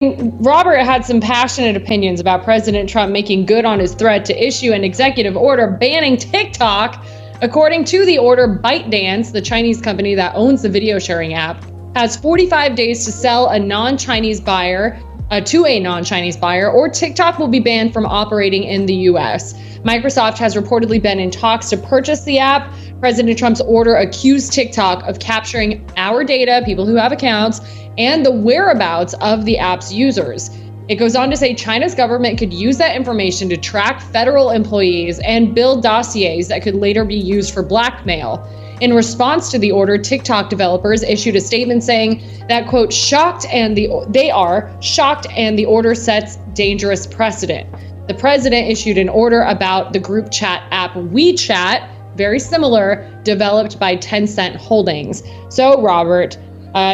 Robert had some passionate opinions about President Trump making good on his threat to issue an executive order banning TikTok. According to the order, ByteDance, the Chinese company that owns the video sharing app, has 45 days to sell a non-Chinese buyer to a non-Chinese buyer, or TikTok will be banned from operating in the US. Microsoft has reportedly been in talks to purchase the app. President Trump's order accused TikTok of capturing our data, people who have accounts, and the whereabouts of the app's users. It goes on to say China's government could use that information to track federal employees and build dossiers that could later be used for blackmail. In response to the order, TikTok developers issued a statement saying that, quote, they are shocked and the order sets dangerous precedent. The president issued an order about the group chat app WeChat, very similar, developed by Tencent Holdings. So, Robert,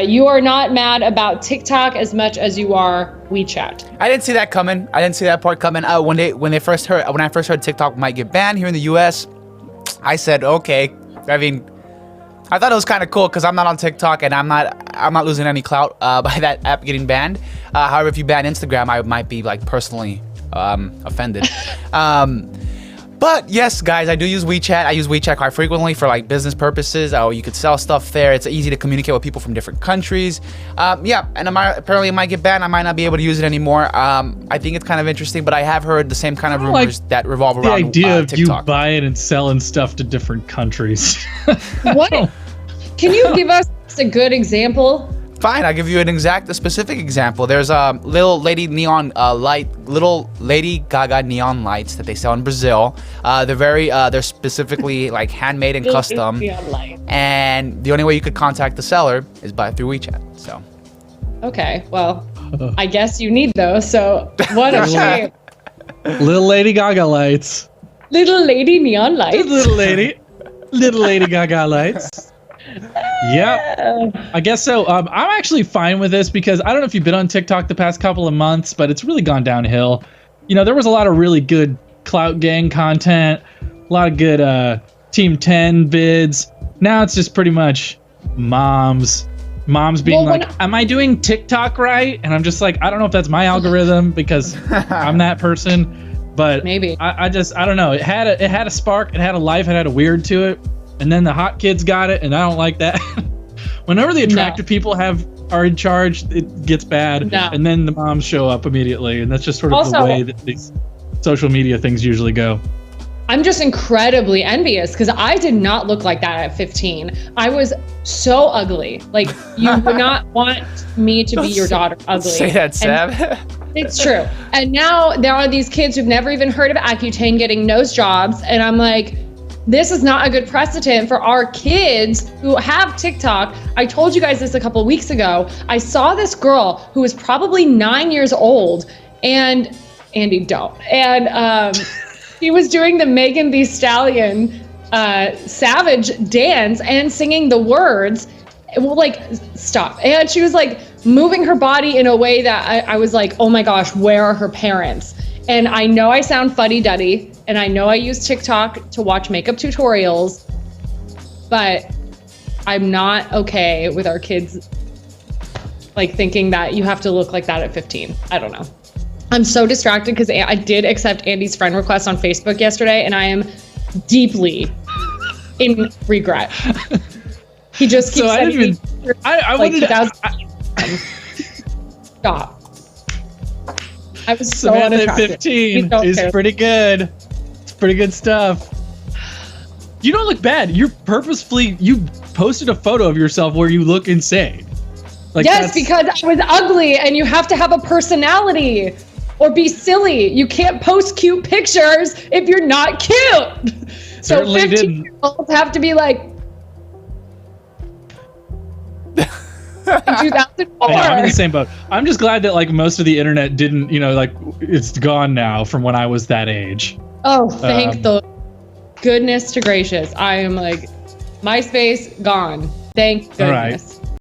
you are not mad about TikTok as much as you are WeChat. I didn't see that coming. I didn't see that part coming. When I first heard TikTok might get banned here in the U.S., I said, okay. I mean, I thought it was kind of cool because I'm not on TikTok and I'm not losing any clout by that app getting banned. However, if you ban Instagram, I might be like personally offended. But yes, guys, I do use WeChat. I use WeChat quite frequently for like business purposes. Oh, you could sell stuff there. It's easy to communicate with people from different countries. Yeah, and apparently it might get banned. I might not be able to use it anymore. I think it's kind of interesting, but I have heard the same kind of rumors that revolve around the idea of TikTok. you buying and selling stuff to different countries. What? Can you give us a good example? Fine, I'll give you a specific example. There's a little Lady Gaga neon lights that they sell in Brazil. They're specifically like handmade and custom. And the only way you could contact the seller is through WeChat. So. Okay, well, I guess you need those. So what a shame. Little Lady Gaga lights. Little lady neon lights. Little Lady Gaga lights. Yeah, I guess so. I'm actually fine with this because I don't know if you've been on TikTok the past couple of months, but it's really gone downhill. You know, there was a lot of really good Clout Gang content, a lot of good Team 10 vids. Now it's just pretty much moms being am I doing TikTok right? And I'm just like, I don't know if that's my algorithm because I'm that person, but maybe I don't know. It had a spark, it had a life, it had a weird to it. And then the hot kids got it, and I don't like that. Whenever the attractive people are in charge, it gets bad. No. And then the moms show up immediately, and that's just sort of the way that these social media things usually go. I'm just incredibly envious because I did not look like that at 15. I was so ugly. Like, you would not want me to be your daughter ugly. Say that, Sam. It's true. And now there are these kids who've never even heard of Accutane getting nose jobs, and I'm like, this is not a good precedent for our kids who have TikTok. I told you guys this a couple of weeks ago. I saw this girl who was probably 9 years old, and Andy, don't. And she was doing the Megan Thee Stallion Savage dance and singing the words. Well, like, stop. And she was like moving her body in a way that I was like, oh my gosh, where are her parents? And I know I sound fuddy-duddy, and I know I use TikTok to watch makeup tutorials, but I'm not okay with our kids like thinking that you have to look like that at 15. I don't know. I'm so distracted because I did accept Andy's friend request on Facebook yesterday, and I am deeply in regret. He just keeps sending me stop. I was so unattractive. 15 is pretty good. It's pretty good stuff. You don't look bad. You posted a photo of yourself where you look insane. Like, yes, because I was ugly, and you have to have a personality or be silly. You can't post cute pictures if you're not cute. So 15-year-olds have to be like, in 2004. I'm in the same boat. I'm just glad that like most of the internet didn't, like it's gone now from when I was that age. Oh, thank the goodness to gracious. I am like, MySpace gone. Thank goodness. All right.